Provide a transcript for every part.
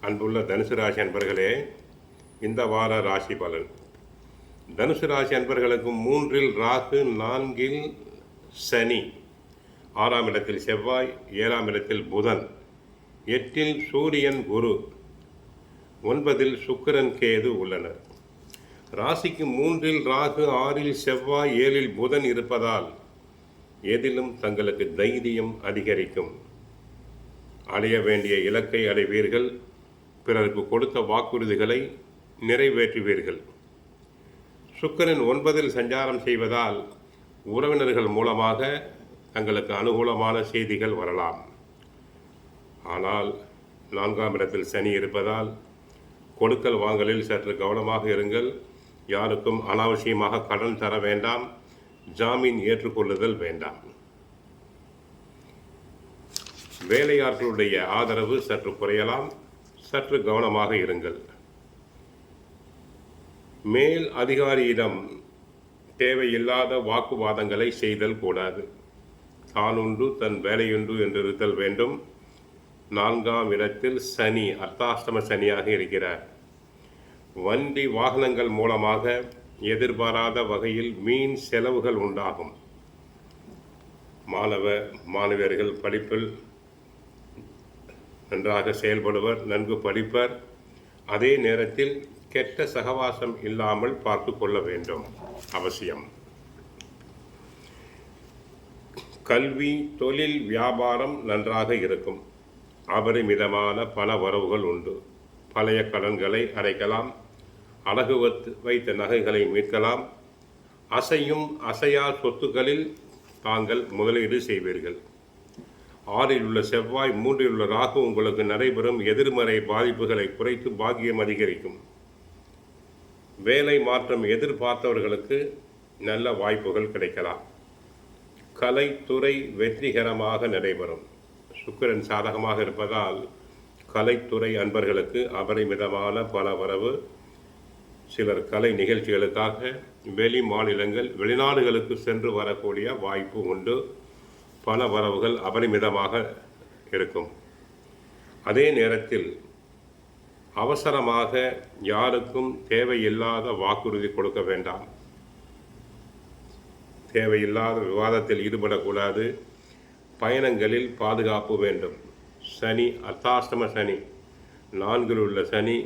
அன்புள்ள தனுசு ராசி அன்பர்களே, இந்த வார ராசி பலன். தனுசு ராசி அன்பர்களுக்கு 3இல் ராகு, 4இல் சனி, 6ஆம் இடத்தில் செவ்வாய், 7ஆம் இடத்தில் புதன், 8இல் சூரியன், குரு, 9இல் சுக்கிரன், கேது உள்ளனர். ராசிக்கு 3இல் ராகு, 6இல் செவ்வாய், 7இல் புதன் இருப்பதால் எதிலும் தங்களுக்கு தைரியம் அதிகரிக்கும். அடைய வேண்டிய இலக்கை அடைவீர்கள். பிறருக்கு கொடுத்த வாக்குறுதிகளை நிறைவேற்றுவீர்கள். சுக்கிரன் 9இல் சஞ்சாரம் செய்வதால் உறவினர்கள் மூலமாக தங்களுக்கு அனுகூலமான செய்திகள் வரலாம். ஆனால் 4ஆம் இடத்தில் சனி இருப்பதால் கொடுக்கல் வாங்கலில் சற்று கவனமாக இருங்கள். யாருக்கும் அனாவசியமாக கடன் தர வேண்டாம். ஜாமீன் ஏற்றுக்கொள்ளுதல் வேண்டாம். வேலையாட்களுடைய ஆதரவு சற்று குறையலாம். சற்று கவனமாக இருங்கள். மேல் அதிகாரியிடம் தேவையில்லாத வாக்குவாதங்களை செய்தல் கூடாது. தானுண்டு தன் வேலையுண்டு என்று இருத்தல் வேண்டும். 4ஆம் இடத்தில் சனி அர்த்தாஷ்டம சனியாக இருக்கிறார். வண்டி வாகனங்கள் மூலமாக எதிர்பாராத வகையில் வீண் செலவுகள் உண்டாகும். மாணவர்கள் படிப்பில் நன்றாக செயல்படுவர், நன்கு படிப்பர். அதே நேரத்தில் கெட்ட சகவாசம் இல்லாமல் பார்த்து கொள்ள வேண்டும், அவசியம். கல்வி, தொழில், வியாபாரம் நன்றாக இருக்கும். அபரிமிதமான பண வரவுகள் உண்டு. பழைய கடன்களை அடைக்கலாம். அடகு வைத்த நகைகளை மீட்கலாம். அசையும் அசையா சொத்துக்களில் தாங்கள் முதலீடு செய்வீர்கள். 6இல் உள்ள செவ்வாய், 3இல் உள்ள ராகு உங்களுக்கு நடைபெறும் எதிர்மறை பாதிப்புகளை குறைத்து பாக்கியம் அதிகரிக்கும். வேலை மாற்றம் எதிர்பார்த்தவர்களுக்கு நல்ல வாய்ப்புகள் கிடைக்கலாம். கலைத்துறை வெற்றிகரமாக நடைபெறும். சுக்கிரன் சாதகமாக இருப்பதால் கலைத்துறை அன்பர்களுக்கு அபரிமிதமான பண வரவு. சிலர் கலை நிகழ்ச்சிகளுக்காக வெளி மாநிலங்கள், வெளிநாடுகளுக்கு சென்று வரக்கூடிய வாய்ப்பு உண்டு. பண வரவுகள் அபரிமிதமாக இருக்கும். அதே நேரத்தில் அவசரமாக யாருக்கும் தேவையில்லாத வாக்குறுதி கொடுக்க வேண்டாம். தேவையில்லாத விவாதத்தில் ஈடுபடக்கூடாது. பயணங்களில் பாதுகாப்பு வேண்டும். சனி அர்த்தாஷ்டம சனி, 4இல் உள்ள சனி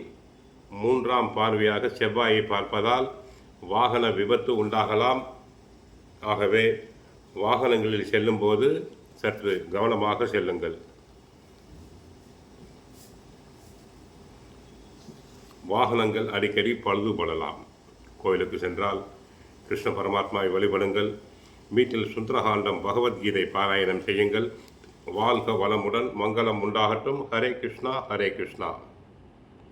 3ஆம் பார்வையாக செவ்வாயை பார்ப்பதால் வாகன விபத்து உண்டாகலாம். ஆகவே வாகனங்களில் செல்லும்போது சற்று கவனமாக செல்லுங்கள். வாகனங்கள் அடிக்கடி பழுதுபடலாம். கோயிலுக்கு சென்றால் கிருஷ்ண பரமாத்மாவை வழிபடுங்கள். வீட்டில் சுந்தரகாண்டம், பகவத்கீதை பாராயணம் செய்யுங்கள். வாழ்க வளமுடன், மங்களம் உண்டாகட்டும். ஹரே கிருஷ்ணா, ஹரே கிருஷ்ணா.